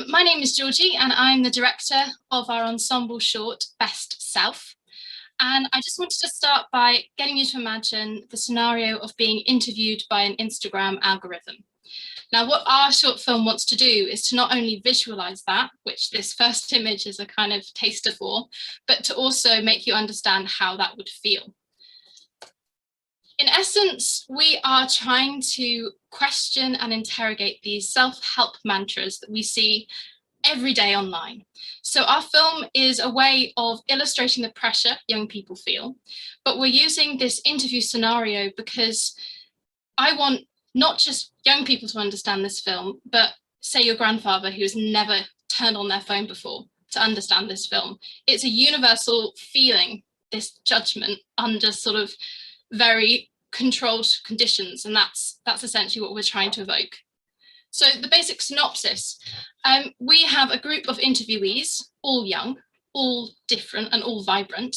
My name is Georgie and I'm the director of our ensemble short, Best Self. And I just wanted to start by getting you to imagine the scenario of being interviewed by an Instagram algorithm. Now, what our short film wants to do is to not only visualize that, which this first image is a kind of taster for, but to also make you understand how that would feel. In essence, we are trying to question and interrogate these self-help mantras that we see every day online. So our film is a way of illustrating the pressure young people feel, but we're using this interview scenario because I want not just young people to understand this film, but say your grandfather who's never turned on their phone before to understand this film. It's a universal feeling, this judgment under sort of very controlled conditions, and that's essentially what we're trying to evoke. So the basic synopsis, we have a group of interviewees, all young, all different and all vibrant,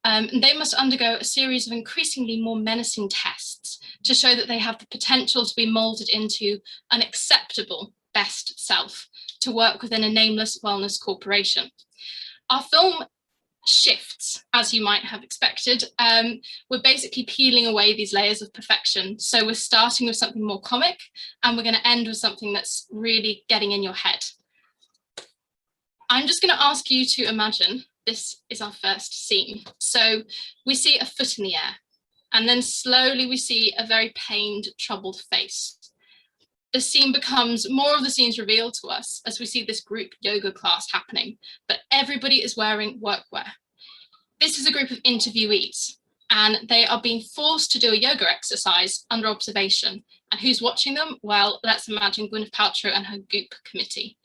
and they must undergo a series of increasingly more menacing tests to show that they have the potential to be moulded into an acceptable best self to work within a nameless wellness corporation. Our film shifts, as you might have expected. We're basically peeling away these layers of perfection. So we're starting with something more comic and we're going to end with something that's really getting in your head. I'm just going to ask you to imagine this is our first scene. So we see a foot in the air and then slowly we see a very pained, troubled face. The scene becomes, more of the scenes revealed to us as we see this group yoga class happening, but everybody is wearing workwear. This is a group of interviewees and they are being forced to do a yoga exercise under observation. And who's watching them? Well, let's imagine Gwyneth Paltrow and her Goop committee.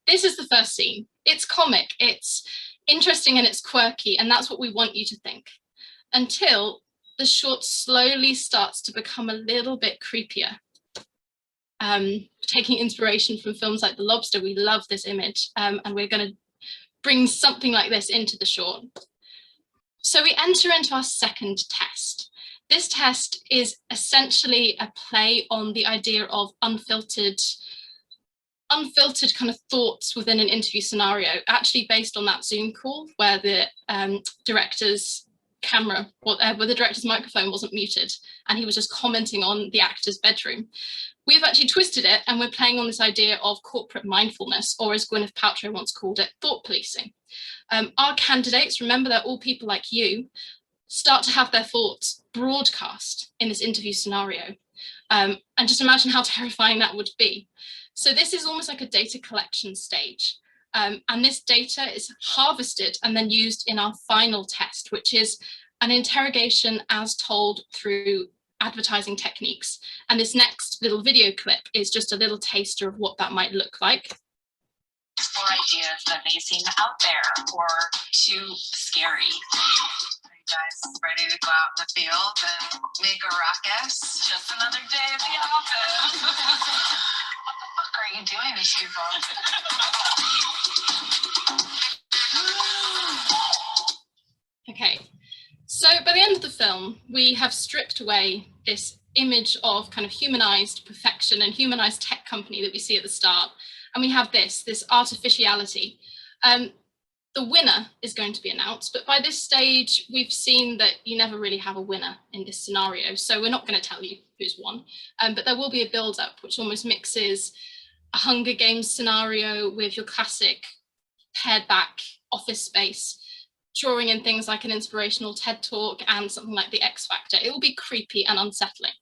This is the first scene. It's comic, it's interesting and it's quirky, and that's what we want you to think. Until the short slowly starts to become a little bit creepier. Taking inspiration from films like The Lobster, we love this image, and we're going to bring something like this into the short. So we enter into our second test. This test is essentially a play on the idea of unfiltered kind of thoughts within an interview scenario, actually based on that Zoom call where the director's camera, where the director's microphone wasn't muted and he was just commenting on the actor's bedroom. We've actually twisted it and we're playing on this idea of corporate mindfulness, or as Gwyneth Paltrow once called it, thought policing. Our candidates, remember they're all people like you, start to have their thoughts broadcast in this interview scenario. And just imagine how terrifying that would be. So this is almost like a data collection stage. And this data is harvested and then used in our final test, which is an interrogation as told through advertising techniques. And this next little video clip is just a little taster of what that might look like. Or ideas that may seem out there or too scary. Are you guys ready to go out in the field and make a ruckus? Just another day at the office. What the fuck are you doing to people? Okay, so by the end of the film, we have stripped away this image of kind of humanized perfection and humanized tech company that we see at the start. And we have this artificiality. The winner is going to be announced, but by this stage, we've seen that you never really have a winner in this scenario. So we're not going to tell you who's won, but there will be a build-up, which almost mixes a Hunger Games scenario with your classic pared back office space, drawing in things like an inspirational TED Talk and something like the X Factor. It will be creepy and unsettling.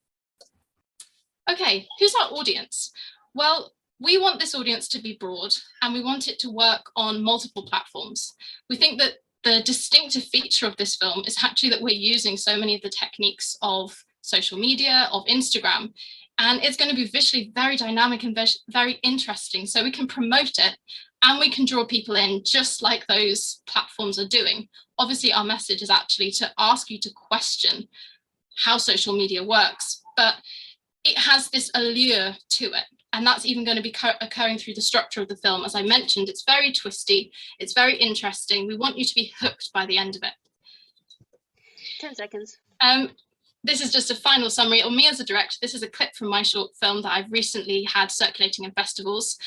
Okay, who's our audience? Well, we want this audience to be broad and we want it to work on multiple platforms. We think that the distinctive feature of this film is actually that we're using so many of the techniques of social media, of Instagram, and it's going to be visually very dynamic and very interesting. So we can promote it and we can draw people in just like those platforms are doing. Obviously, our message is actually to ask you to question how social media works, but it has this allure to it. And that's even going to be occurring through the structure of the film. As I mentioned, it's very twisty, it's very interesting. We want you to be hooked by the end of it. 10 seconds. This is just a final summary of me as a director. This is a clip from my short film that I've recently had circulating in festivals.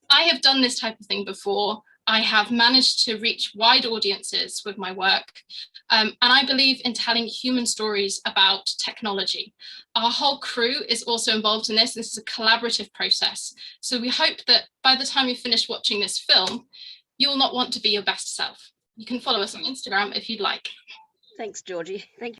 I have done this type of thing before. I have managed to reach wide audiences with my work. And I believe in telling human stories about technology. Our whole crew is also involved in this. This is a collaborative process. So we hope that by the time you finish watching this film, you will not want to be your best self. You can follow us on Instagram if you'd like. Thanks, Georgie. Thank you.